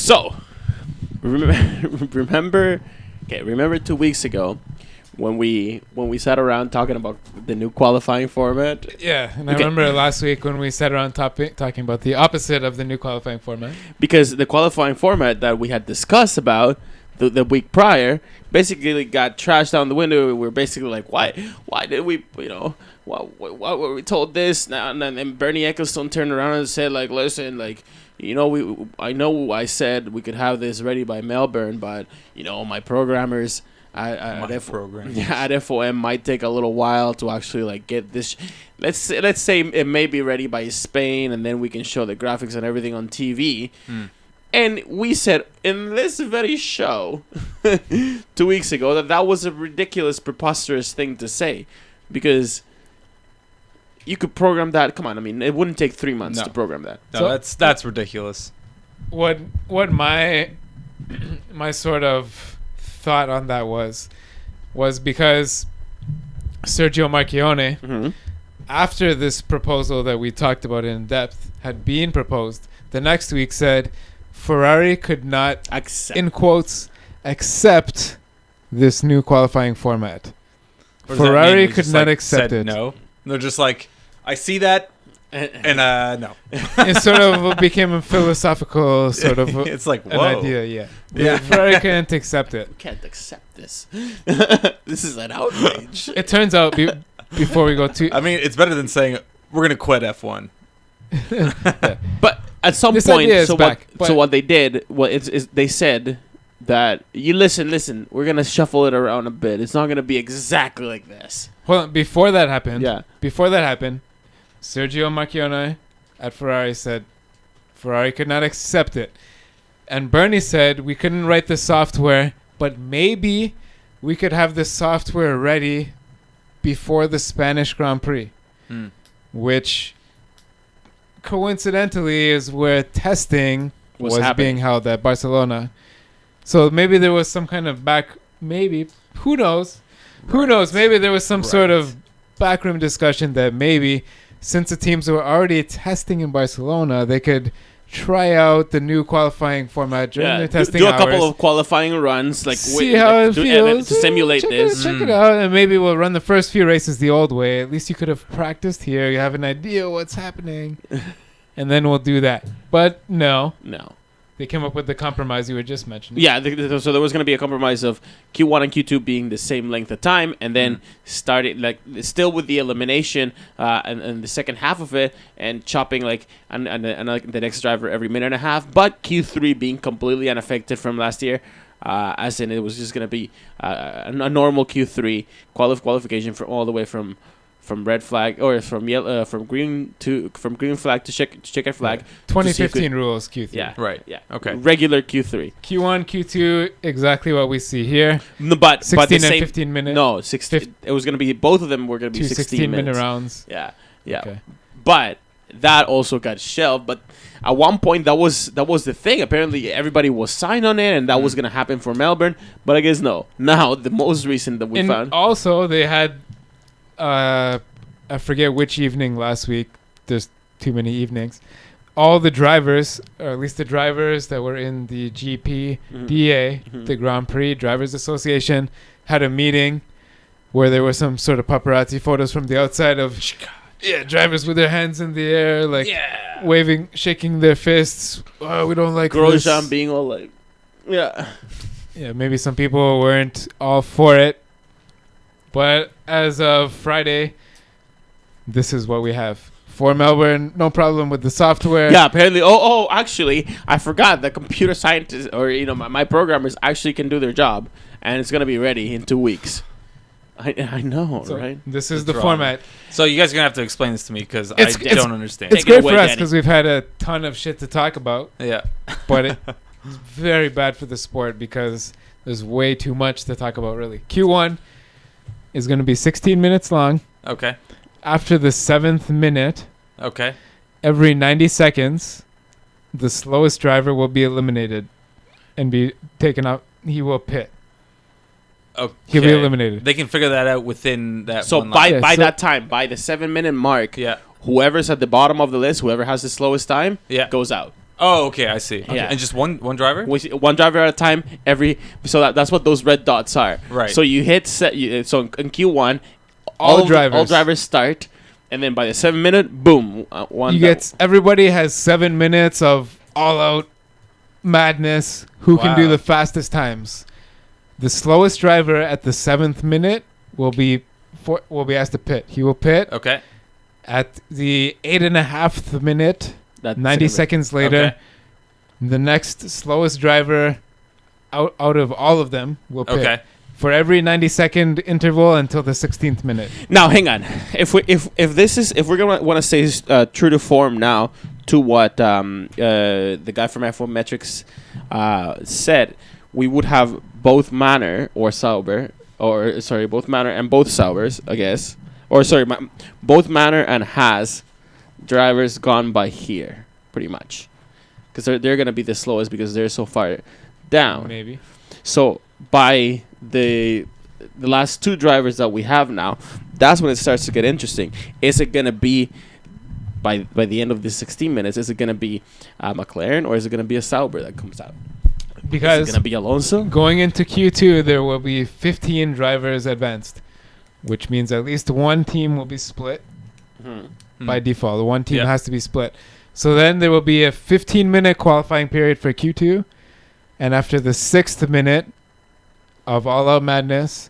So, remember 2 weeks ago when we sat around talking about the new qualifying format? Yeah, and I remember last week when we sat around talking about the opposite of the new qualifying format. Because the qualifying format that we had discussed about the week prior basically got trashed down the window. We were basically like, why did we, why were we told this? Now and then Bernie Ecclestone turned around and said, like, listen, like, I know I said we could have this ready by Melbourne, but my programmers at FOM might take a little while to actually like get this. Let's say it may be ready by Spain, and then we can show the graphics and everything on TV. And we said in this very show 2 weeks ago that was a ridiculous, preposterous thing to say, because you could program that. Come on, I mean, it wouldn't take 3 months to program that. No, that's ridiculous. What my sort of thought on that was because Sergio Marchionne, after this proposal that we talked about in depth had been proposed, the next week said Ferrari could not in quotes accept this new qualifying format. Ferrari could not accept it. No, they're just like, I see that, and no. It sort of became a philosophical sort of it's like, an whoa. idea, yeah. Ferrari can't accept it. We can't accept this. This is an outrage. It turns out, before we go to... I mean, it's better than saying, we're going to quit F1. But at some this point, what they did, they said that, listen, we're going to shuffle it around a bit. It's not going to be exactly like this. Well, before that happened, Sergio Marchionne at Ferrari said Ferrari could not accept it. And Bernie said we couldn't write the software, but maybe we could have the software ready before the Spanish Grand Prix, which coincidentally is where testing was being held at Barcelona. So maybe there was some kind of who knows? Who knows? Maybe there was some sort of backroom discussion that maybe, since the teams were already testing in Barcelona, they could try out the new qualifying format during their testing hours. Do a couple of qualifying runs, see how it feels to simulate this. Check it out, and maybe we'll run the first few races the old way. At least you could have practiced here. You have an idea what's happening, and then we'll do that. But no. They came up with the compromise you were just mentioning. Yeah, so there was going to be a compromise of Q1 and Q2 being the same length of time, and then started still with the elimination and the second half of it, and chopping and the next driver every minute and a half. But Q3 being completely unaffected from last year, as in it was just going to be a normal Q3 qualification all the way from red flag or from green flag to checkered flag. 2015 rules Q3. Yeah. Right. Yeah. Okay. Regular Q3. Q1, Q2, exactly what we see here. No, but 16 and 15 minutes. No, 16. It was going to be both of them were going to be 16 minute rounds. Yeah. Yeah. Okay. But that also got shelved. But at one point that was the thing. Apparently everybody was signed on it, and that was going to happen for Melbourne. But I guess no. Now the most recent that we found. Also, they had. I forget which evening last week. There's too many evenings. All the drivers, or at least the drivers that were in the GPDA, the Grand Prix Drivers Association, had a meeting where there were some sort of paparazzi photos from the outside of drivers with their hands in the air, waving, shaking their fists. Oh, we don't like Grosjean this. being all like, yeah, maybe some people weren't all for it. But as of Friday, this is what we have. For Melbourne, no problem with the software. Yeah, apparently. Actually, I forgot that computer scientists or my programmers actually can do their job, and it's gonna be ready in 2 weeks. I know, so right? This is the format. So you guys are gonna have to explain this to me because I don't understand. It's great for us because we've had a ton of shit to talk about. Yeah, but it's very bad for the sport because there's way too much to talk about. Really, Q1 is going to be 16 minutes long. Okay. After the 7th minute, every 90 seconds, the slowest driver will be eliminated and be taken out. He will pit. Okay. He'll be eliminated. They can figure that out within that. So by that time, by the 7 minute mark, whoever's at the bottom of the list, whoever has the slowest time, goes out. Oh, okay, I see. Yeah. And just one driver? One driver at a time. That's what those red dots are. Right. So you hit set. So in Q1, All drivers. all drivers start, and then by the 7 minute, boom, one. Everybody has 7 minutes of all out madness. Who can do the fastest times? The slowest driver at the 7th minute will be asked to pit. He will pit. Okay. At the 8.5 minute, That's 90 seconds later, Okay. the next slowest driver out of all of them will pit. Okay. For every 90-second interval until the 16th minute. Now, hang on. If we're gonna want to stay true to form now to what the guy from FOF050b said, we would have both Manor or Sauber, both Manor and both Saubers, I guess, both Manor and Haas drivers gone by here, pretty much, because they're gonna be the slowest because they're so far down. Maybe. So by the last two drivers that we have now, that's when it starts to get interesting. Is it gonna be by the end of the 16 minutes? Is it gonna be McLaren or is it gonna be a Sauber that comes out? Because is it gonna be Alonso? Going into Q2, there will be 15 drivers advanced, which means at least one team will be split by default. The one team has to be split. So then there will be a 15-minute qualifying period for Q2, and after the 6th minute of all-out madness,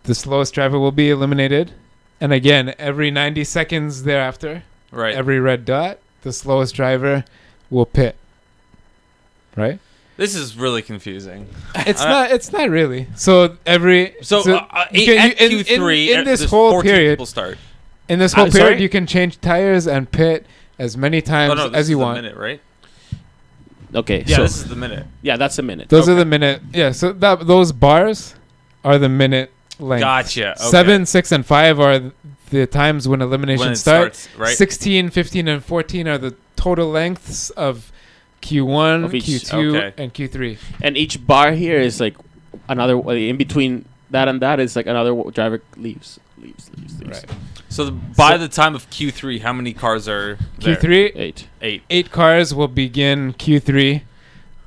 the slowest driver will be eliminated. And again, every 90 seconds thereafter, every red dot, the slowest driver will pit. Right? This is really confusing. It's not really. So every Q3 in this whole period, people start. In this whole period, you can change tires and pit as many times as you want. Minute, right? Okay. Yeah, so this is the minute. Yeah, that's a minute. Those are the minute. Yeah, so those bars are the minute length. Gotcha. Okay. 7, 6, and 5 are the times when elimination starts. Right? 16, 15, and 14 are the total lengths of Q1, Q2, and Q3. And each bar here is like another, in between that and that is like another driver leaves. Right. So by the time of Q3, how many cars are there? Q3? 8. 8 cars will begin Q3,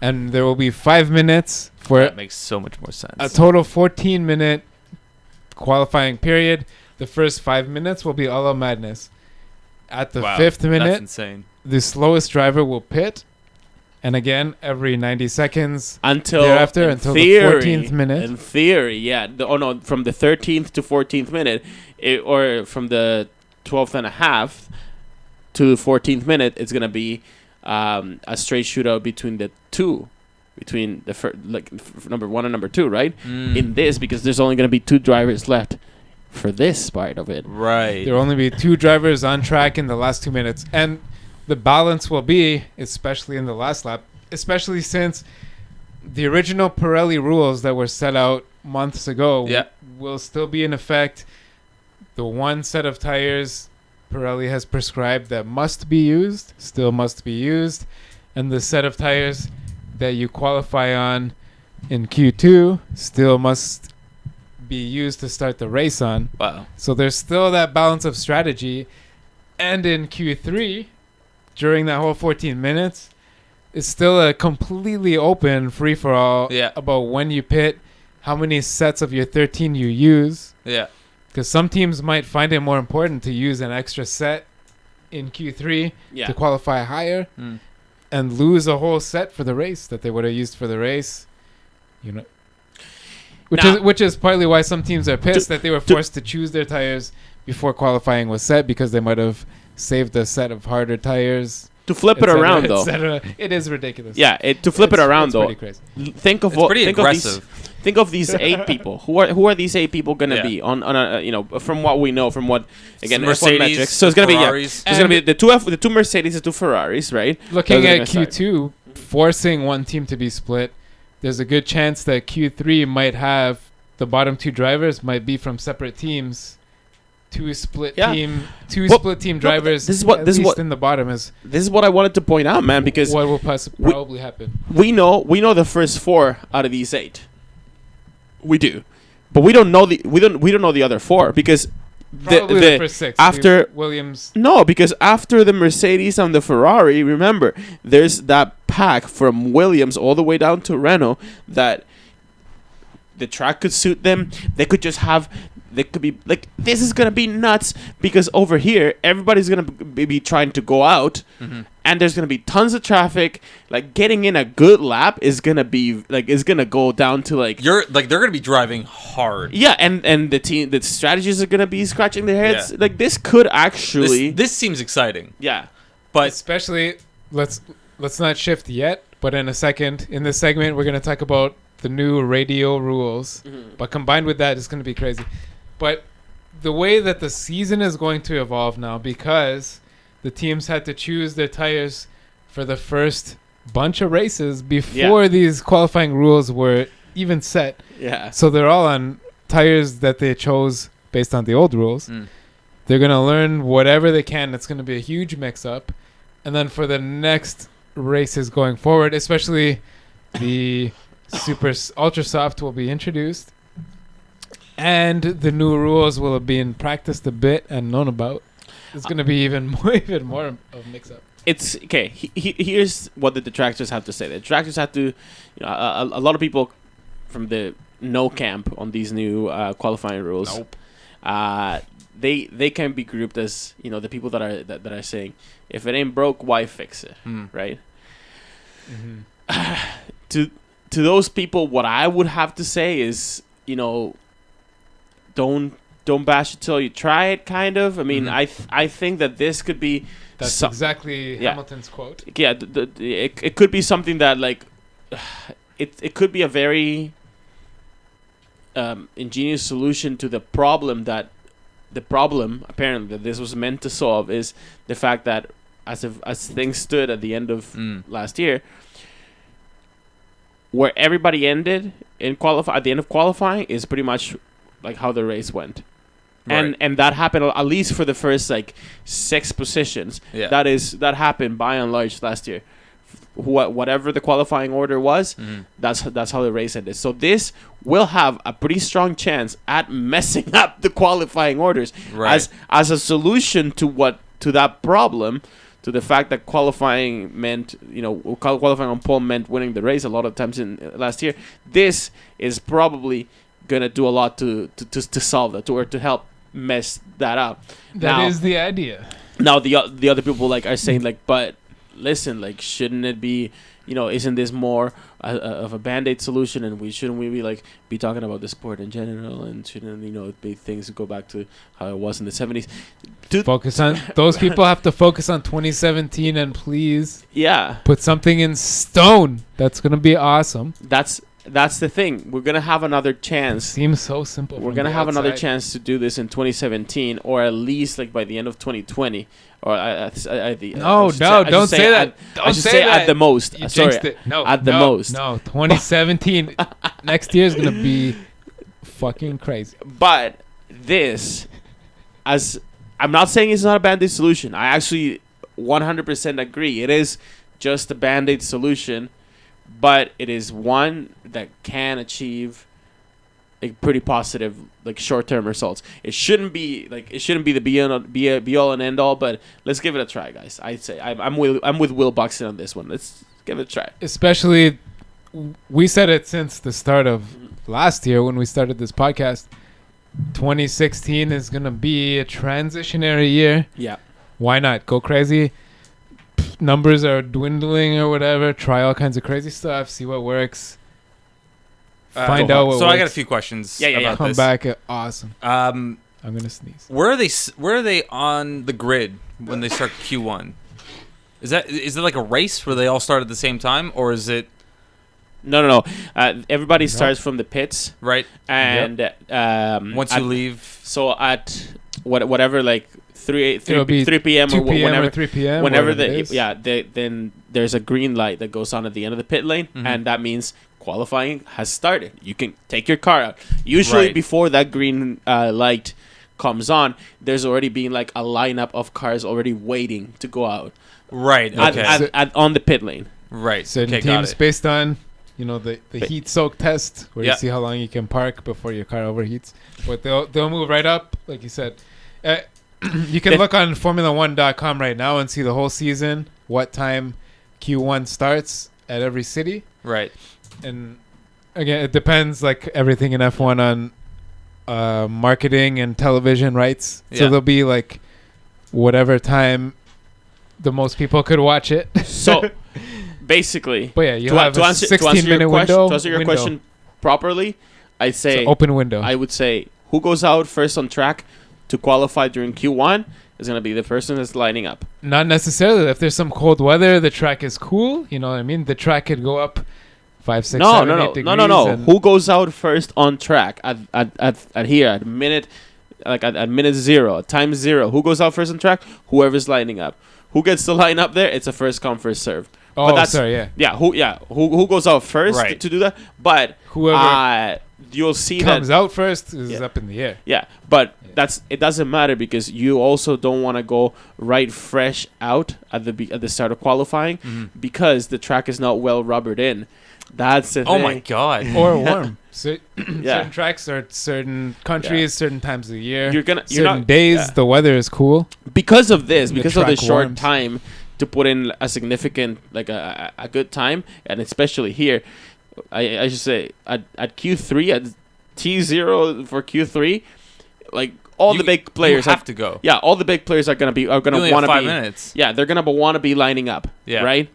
and there will be 5 minutes for that makes so much more sense. A total 14-minute qualifying period. The first 5 minutes will be all out madness. At the 5th minute, that's insane. The slowest driver will pit. And again, every 90 seconds until the 14th minute. In theory, yeah. From the 13th to 14th minute, or from the 12th and a half to the 14th minute, it's going to be a straight shootout between the two. Between number 1 and number 2, right? In this, because there's only going to be 2 drivers left for this part of it. Right. There will only be 2 drivers on track in the last 2 minutes. And the balance will be, especially in the last lap, especially since the original Pirelli rules that were set out months ago will still be in effect. The one set of tires Pirelli has prescribed that must be used still must be used. And the set of tires that you qualify on in Q2 still must be used to start the race on. Wow. So there's still that balance of strategy. And in Q3, during that whole 14 minutes, it's still a completely open free-for-all about when you pit, how many sets of your 13 you use. Yeah. Because some teams might find it more important to use an extra set in Q3 to qualify higher and lose a whole set for the race that they would have used for the race. You know, which is partly why some teams are pissed that they were forced to choose their tires before qualifying was set, because they might have saved a set of harder tires. To flip it around, though. It is ridiculous. Yeah, to flip it around, though. Crazy. Think of these 8 people. Who are these 8 people going to be on from what we know, from what again Mercedes, so it's going to be it's going to be the 2 Mercedes, the 2 Ferraris, right? Looking at Q2 forcing one team to be split, there's a good chance that Q3 might have the bottom 2 drivers might be from separate teams. 2 split team drivers. This is what in the bottom is. This is what I wanted to point out, man, because what will probably happen. We know the first 4 out of these 8. We do, but we don't know the other 4, because Probably the first 6. after Williams. No, because after the Mercedes and the Ferrari, remember, there's that pack from Williams all the way down to Renault that the track could suit them. They could just have. They could be like, this is gonna be nuts because over here everybody's gonna be trying to go out, and there's gonna be tons of traffic. Like getting in a good lap is gonna be like is gonna go down to like they're gonna be driving hard. Yeah, and the strategies are gonna be scratching their heads. Yeah. Like this could actually This seems exciting. Yeah, But Especially, let's not shift yet, but in a second, in this segment, we're going to talk about the new radio rules. But combined with that, it's going to be crazy. But the way that the season is going to evolve now, because the teams had to choose their tires for the first bunch of races before these qualifying rules were even set. Yeah. So they're all on tires that they chose based on the old rules. They're going to learn whatever they can. It's going to be a huge mix-up. And then for the next races going forward, especially the ultra soft will be introduced. And the new rules will have been practiced a bit and known about. It's going to be even more of a mix-up. It's okay. Here's what the detractors have to say. The detractors have to, a lot of people from the no camp on these new qualifying rules. Nope. They can be grouped as the people that are saying, if it ain't broke, why fix it, right? To those people, what I would have to say is, don't bash it till you try it. Kind of. I mean, I think that this could be. That's exactly Hamilton's quote. Yeah, it could be something that like, it could be a very ingenious solution to the problem apparently that this was meant to solve is the fact that as things stood at the end of last year, where everybody ended at the end of qualifying is pretty much like how the race went. Right. And that happened at least for the first like 6 positions. Yeah. That happened by and large last year. Whatever the qualifying order was, that's how the race ended. So this will have a pretty strong chance at messing up the qualifying orders as a solution to that problem, to the fact that qualifying meant qualifying on pole meant winning the race a lot of times in last year. This is probably gonna do a lot to solve that or to help mess that up. That is the idea. Now the other people are saying but listen, shouldn't it be, isn't this more of a band-aid solution, and shouldn't we be talking about the sport in general, and shouldn't be things go back to how it was in the 70s? Focus on those people have to focus on 2017 and please put something in stone. That's gonna be awesome. That's the thing. We're gonna have another chance. Seems so simple. We're gonna have another chance to do this in 2017, or at least by the end of 2020, or don't say that. I should say at the most. Sorry, at the most. No, 2017 next year is gonna be fucking crazy. But this, I'm not saying it's not a band-aid solution. I actually 100% agree. It is just a band-aid solution. But it is one that can achieve pretty positive short-term results. It shouldn't be the be all and end all, but let's give it a try, guys. I'd say I'm with Will Buxton on this one. Let's give it a try. Especially, we said it since the start of last year when we started this podcast. 2016 is gonna be a transitionary year. Yeah. Why not go crazy? Numbers are dwindling or whatever. Try all kinds of crazy stuff. See what works. Find out what works. So I got a few questions. About Come this. back. Awesome. I'm gonna sneeze. Where are they on the grid when they start Q1? Is it like a race where they all start at the same time, or is it? No. Everybody starts from the pits, right? And once you leave, so at whatever 3 p.m. or 2 p.m. whenever, or 3 p.m. Whenever then there's a green light that goes on at the end of the pit lane, and that means qualifying has started. You can take your car out. Usually before that green light comes on, there's already been a lineup of cars already waiting to go out. Right. Okay. On the pit lane. Right. Certain teams based on the heat soak test where you see how long you can park before your car overheats. But they'll move right up, like you said. You can look on Formula1.com right now and see the whole season, what time Q1 starts at every city. Right. And again, it depends, like everything in F1, on marketing and television rights. So Yeah. there'll be like whatever time the most people could watch it. So basically, But yeah, you to, have to a answer, to answer 16-minute your question, window. to answer your question properly, I'd It's say an open window. I would say who goes out first on track to qualify during Q1 is going to be the person that's lining up. Not necessarily. If there's some cold weather, the track is cool. You know what I mean? The track could go up 5, 6, 7, 8 degrees. No. and- Who goes out first on track at here at minute, like at minute 0, at time 0? Who goes out first on track? Whoever's lining up. Who gets to line up there? It's a first come first serve. Oh, But that's- sorry, yeah. Who goes out first Right. to do that? But Whoever you'll see comes that out first is Yeah. up in the air. yeah, but it doesn't matter because you also don't want to go right fresh out at the start of qualifying because the track is not well rubbered in. That's the Oh thing. my god. Or warm. So, Yeah. Certain tracks are certain countries, certain times of the year. You're certain not days, yeah. the weather is cool. because of this, The because of the track short warms. time to put in a significant, like a good time, and especially here, I should say at Q3 at T0 for Q3, like all the big players have to go. Yeah, all the big players are gonna You want only to have 5 be. minutes. Yeah, they're gonna want to be lining up. Yeah. Right.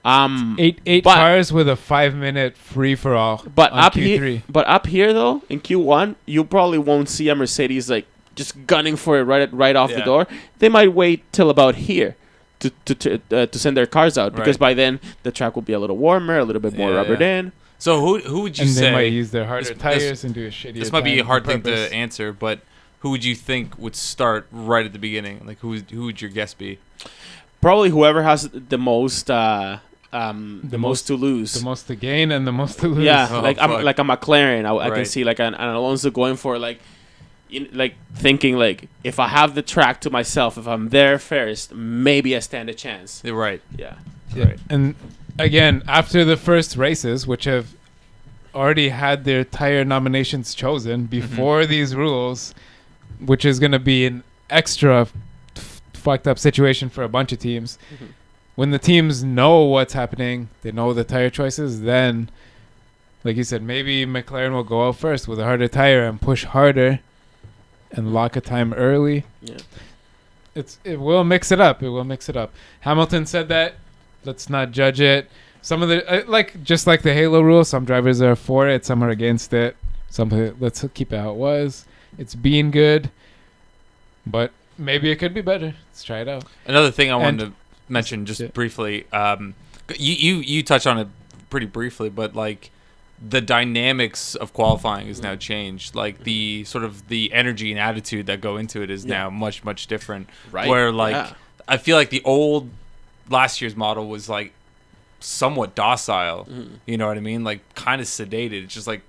Eight but- cars with a 5-minute free for all. But on up Q3. here though in Q1, you probably won't see a Mercedes like just gunning for it right off the Yeah. door. They might wait till about here to send their cars out because Right. by then the track will be a little warmer, a little bit more Yeah, rubbered yeah. in. So who would you And say? they might use their harder this- tires and do a shittier This might be a time hard on thing purpose. to answer, but who would you think would start right at the beginning? Like who would your guess be? Probably whoever has the most the most to lose. The most to gain and the most to lose. Yeah, Oh, like fuck. like a McLaren, I can Right. see like an Alonso going for like, like thinking like if I have the track to myself, if I'm there first, maybe I stand a chance. You're right. Yeah, Yeah. And again, after the first races, which have already had their tire nominations chosen before these rules, which is going to be an extra fucked up situation for a bunch of teams. When the teams know what's happening, they know the tire choices, then, like you said, maybe McLaren will go out first with a harder tire and push harder and lock a time early. yeah. It will mix it up. It will mix it up. Hamilton said that. Let's not judge it. Some of the just like the Halo rule, some drivers are for it, some are against it. Let's keep it how it was. It's being good, but maybe it could be better. Let's try it out. Another thing I wanted And- to mention just Yeah. briefly. You touched on it pretty briefly, but like the dynamics of qualifying is now changed. Like the sort of the energy and attitude that go into it is now much different. Right. Where like Yeah. I feel like the old last year's model was like somewhat docile. You know what I mean? Like kind of sedated. It's just like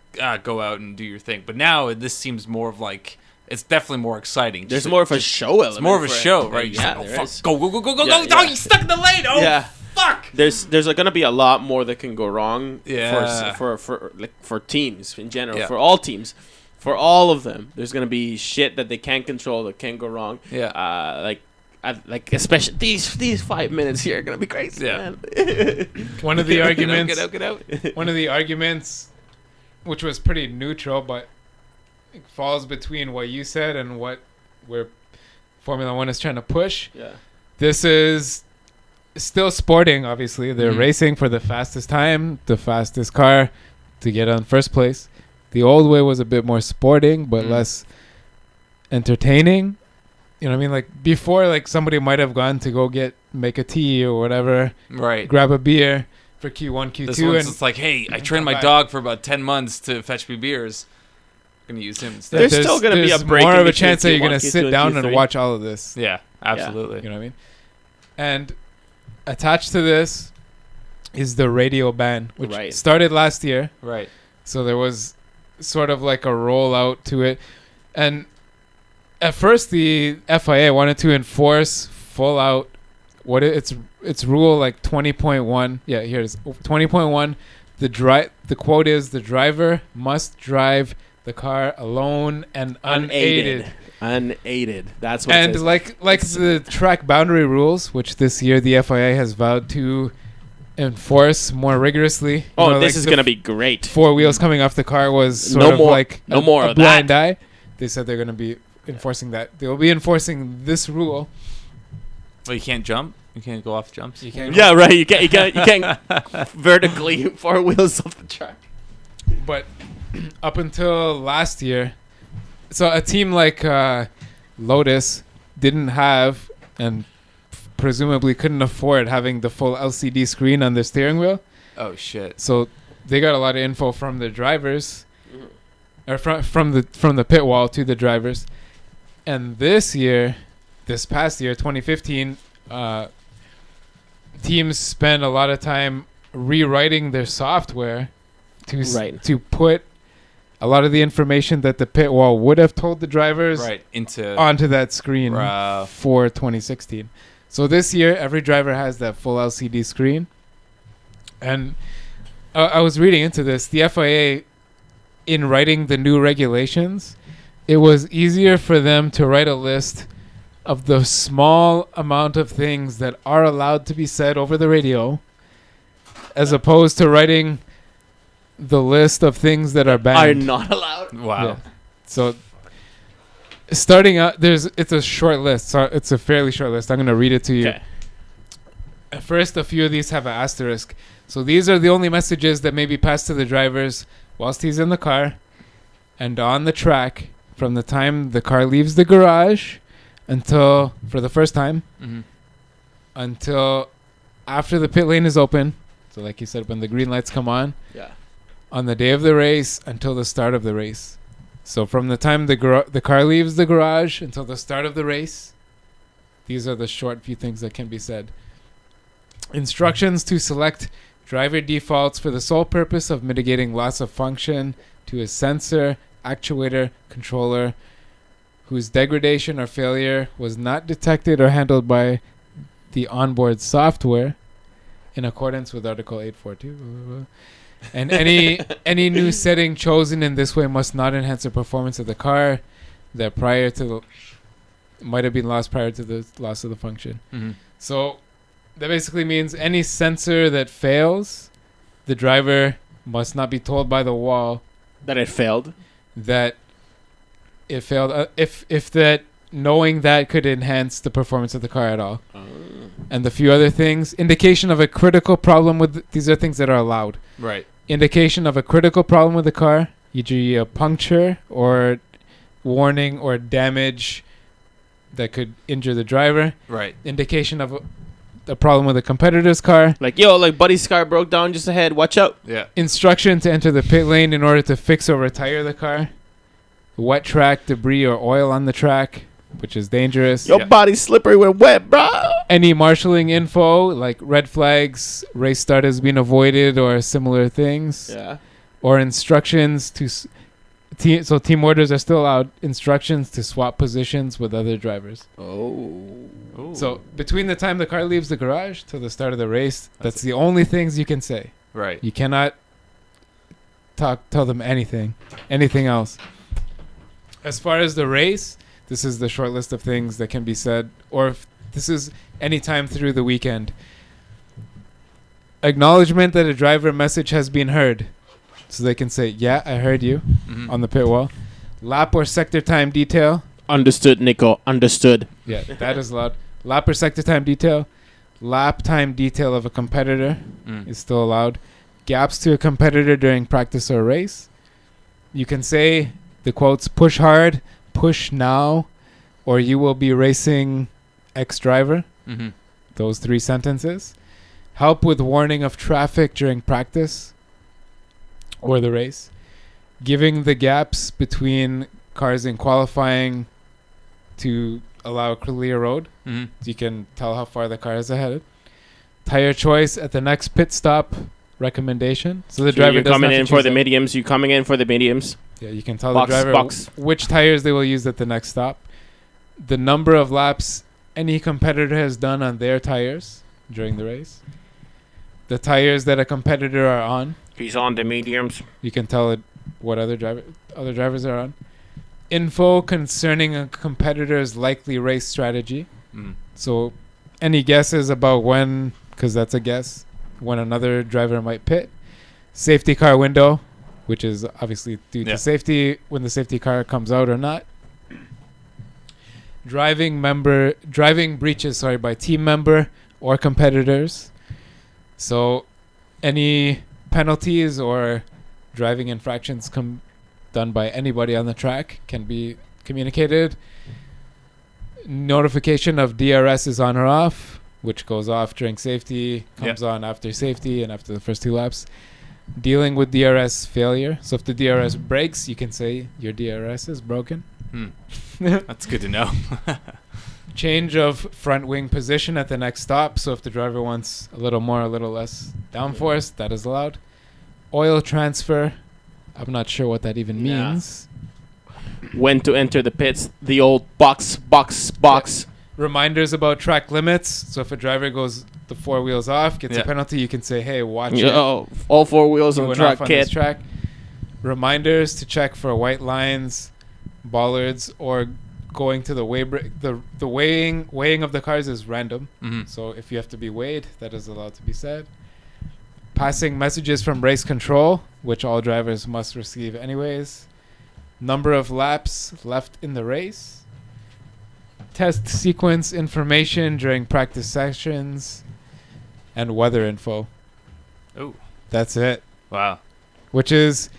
go out and do your thing. But now this seems more of like it's definitely more exciting. There's Just- more of a show element. It's more of a for it. show, right? Yeah, Just like, there oh, is. fuck. Go! Yeah, Oh, yeah. you stuck in the lane! Oh, Yeah. fuck! There's gonna be a lot more that can go wrong. Yeah. For teams in general, Yeah. for all teams, for all of them. There's gonna be shit that they can't control that can go wrong. Yeah. Like especially these 5 minutes here are gonna be crazy. Yeah. Man. One of the arguments. Get out. One of the arguments, which was pretty neutral, but it falls between what you said and what where Formula One is trying to push. Yeah. This is still sporting, obviously. They're Mhm. racing for the fastest time, the fastest car to get on first place. The old way was a bit more sporting, but Mhm. less entertaining. You know what I mean? Like before, like somebody might have gone to make a tea or whatever, Right. grab a beer for Q1, Q2, This one's and just like, hey, I trained come my back. dog for about 10 months to fetch me beers. Gonna use him instead. There's still gonna be a break more in of a between chance that you're Q1, gonna Q2, sit and down Q3. and watch all of this. Yeah, absolutely. You know what I mean? And attached to this is the radio ban, which Right. started last year. Right. So there was sort of like a rollout to it. And at first the FIA wanted to enforce full out it's rule like 20.1. Yeah, here's 20.1. The quote is the driver must drive the car alone and unaided. Unaided. That's what it And says. like the track boundary rules, which this year the FIA has vowed to enforce more rigorously. This is going to be great. 4 wheels coming off the car was sort No of more- like no more a of blind that. eye. They said they're going to be enforcing that. They will be enforcing this rule. Well, you can't jump. You can't go off jumps. You can't Yeah, right. You can't vertically 4 wheels off the track. But up until last year, so a team like Lotus didn't have and presumably couldn't afford having the full LCD screen on their steering wheel. Oh shit. So they got a lot of info from the drivers, or from the pit wall to the drivers. And this past year, 2015, teams spent a lot of time rewriting their software to put a lot of the information that the pit wall would have told the drivers onto that screen for 2016. So this year, every driver has that full LCD screen. And I was reading into this. The FIA, in writing the new regulations, it was easier for them to write a list of the small amount of things that are allowed to be said over the radio, as opposed to writing the list of things that are banned. Are not allowed. Wow. Yeah. So starting out, it's a short list. So it's a fairly short list. I'm going to read it to you. Okay. At first, a few of these have an asterisk. So these are the only messages that may be passed to the drivers whilst he's in the car and on the track from the time the car leaves the garage until, for the first time, until after the pit lane is open. So like you said, when the green lights come on. Yeah. On the day of the race until the start of the race. So from the time the car leaves the garage until the start of the race, these are the short few things that can be said. Instructions to select driver defaults for the sole purpose of mitigating loss of function to a sensor, actuator, controller whose degradation or failure was not detected or handled by the onboard software in accordance with Article 842. Blah, blah, blah. And any new setting chosen in this way must not enhance the performance of the car that might have been lost prior to the loss of the function. So that basically means any sensor that fails, the driver must not be told by the wall That it failed. that it failed. If that knowing that could enhance the performance of the car at all. And the few other things, indication of a critical problem with these are things that are allowed. Right. Indication of a critical problem with the car, e.g. a puncture or warning or damage that could injure the driver. Right. Indication of a problem with a competitor's car. Like, Buddy's car broke down just ahead. Watch out. Yeah. Instruction to enter the pit lane in order to fix or retire the car. Wet track, debris or oil on the track, which is dangerous. Your body's slippery when wet, bro. Any marshalling info, like red flags, race start has been avoided, or similar things. Yeah. Or instructions to... So team orders are still allowed. Instructions to swap positions with other drivers. Oh. So between the time the car leaves the garage to the start of the race, that's the only things you can say. Right. You cannot tell them anything else. As far as the race, this is the short list of things that can be said, or if this is any time through the weekend. Acknowledgement that a driver message has been heard. So they can say, yeah, I heard you on the pit wall. Lap or sector time detail. Understood, Nico. Understood. Yeah, that is allowed. Lap or sector time detail. Lap time detail of a competitor is still allowed. Gaps to a competitor during practice or race. You can say the quotes, push hard, push now, or you will be racing X driver. Those 3 sentences. Help with warning of traffic during practice or the race. Giving the gaps between cars in qualifying to allow a clear road. So you can tell how far the car is ahead. Tire choice at the next pit stop recommendation. So the driver you're doesn't coming have to in for choose the them. mediums. You coming in for the mediums. Yeah, you can tell Box, the driver box. which tires they will use at the next stop. The number of laps any competitor has done on their tires during the race. The tires that a competitor are on. He's on the mediums. You can tell it what other drivers are on. Info concerning a competitor's likely race strategy. So any guesses about when, because that's a guess, when another driver might pit. Safety car window, which is obviously due to safety, when the safety car comes out or not. Driving breaches by team member or competitors. So any penalties or driving infractions done by anybody on the track can be communicated. Notification of DRS is on or off, which goes off during safety, comes on after safety and after the first 2 laps. Dealing with DRS failure. So if the DRS breaks, you can say your DRS is broken. That's good to know. Change of front wing position at the next stop. So if the driver wants a little more, a little less downforce, that is allowed. Oil transfer. I'm not sure what that even means. When to enter the pits. The old box. Reminders about track limits. So if a driver goes the 4 wheels off, gets a penalty, you can say, hey, watch it. All 4 wheels on the track, kid. Track. Reminders to check for white lines, bollards, or going to the the weighing of the cars is random. So if you have to be weighed, that is allowed to be said. Passing messages from race control, which all drivers must receive anyways. Number of laps left in the race. Test sequence information during practice sessions. And weather info. Oh. That's it. Wow. Which is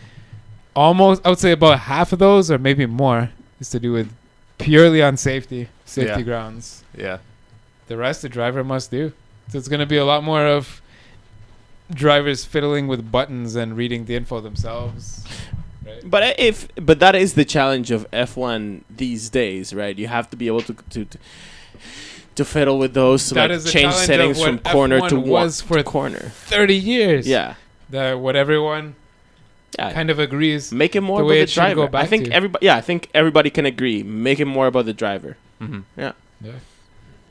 almost, I would say about half of those, or maybe more, is to do with purely on safety grounds. Yeah. The rest the driver must do. So it's going to be a lot more of drivers fiddling with buttons and reading the info themselves. Right? But that is the challenge of F1 these days, right? You have to be able to fiddle with those, to change settings from corner to corner. 30 years. Yeah. What everyone kind of agrees. Make it more about the driver. I think everybody can agree. Make it more about the driver. Yeah.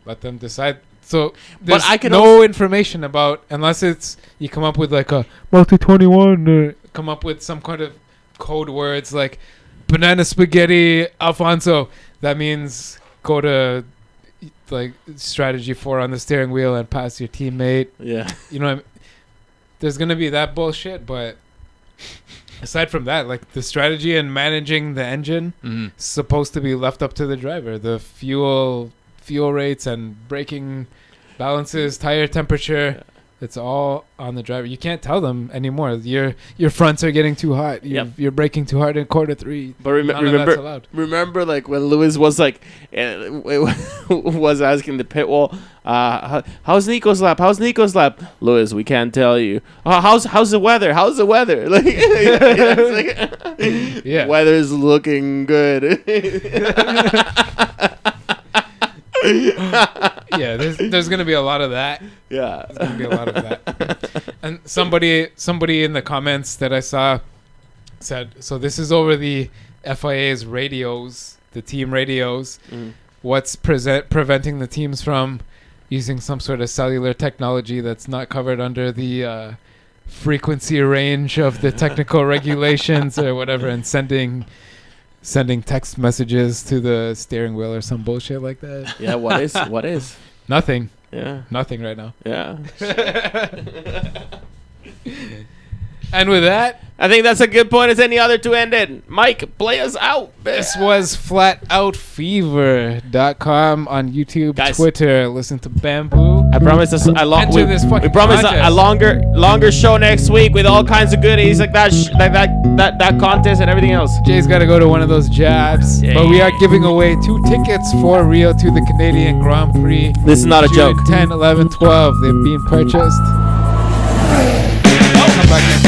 Let them decide. So there's no information about, unless it's you come up with like a multi-21 or come up with some kind of code words like banana spaghetti Alfonso. That means go to like strategy 4 on the steering wheel and pass your teammate. Yeah. You know what I mean? There's going to be that bullshit, but aside from that, like the strategy and managing the engine is supposed to be left up to the driver. The fuel rates and braking balances, tire temperature, it's all on the driver. You can't tell them anymore. Your fronts are getting too hot. You're braking too hard in quarter 3. But remember, like when Lewis was like, was asking the pit wall, how's Nico's lap? Lewis, we can't tell you. How's the weather? Like, weather's looking good. Yeah, there's gonna be a lot of that. Yeah, there's gonna be a lot of that. And somebody in the comments that I saw said, so this is over the FIA's radios, the team radios. What's preventing the teams from using some sort of cellular technology that's not covered under the frequency range of the technical regulations or whatever, and sending text messages to the steering wheel or some bullshit like that? Yeah, what is? Nothing. Yeah. Nothing right now. Yeah. And with that, I think that's a good point as any other to end it. Mike, play us out. This was flatoutfever.com on YouTube, guys, Twitter. Listen to Bamboo. I promise us we promise a longer show next week with all kinds of goodies like that contest and everything else. Jay's got to go to one of those jabs. Yeah. But we are giving away 2 tickets for Rio to the Canadian Grand Prix. This is not a joke. 10, 11, 12. They're being purchased. Come back next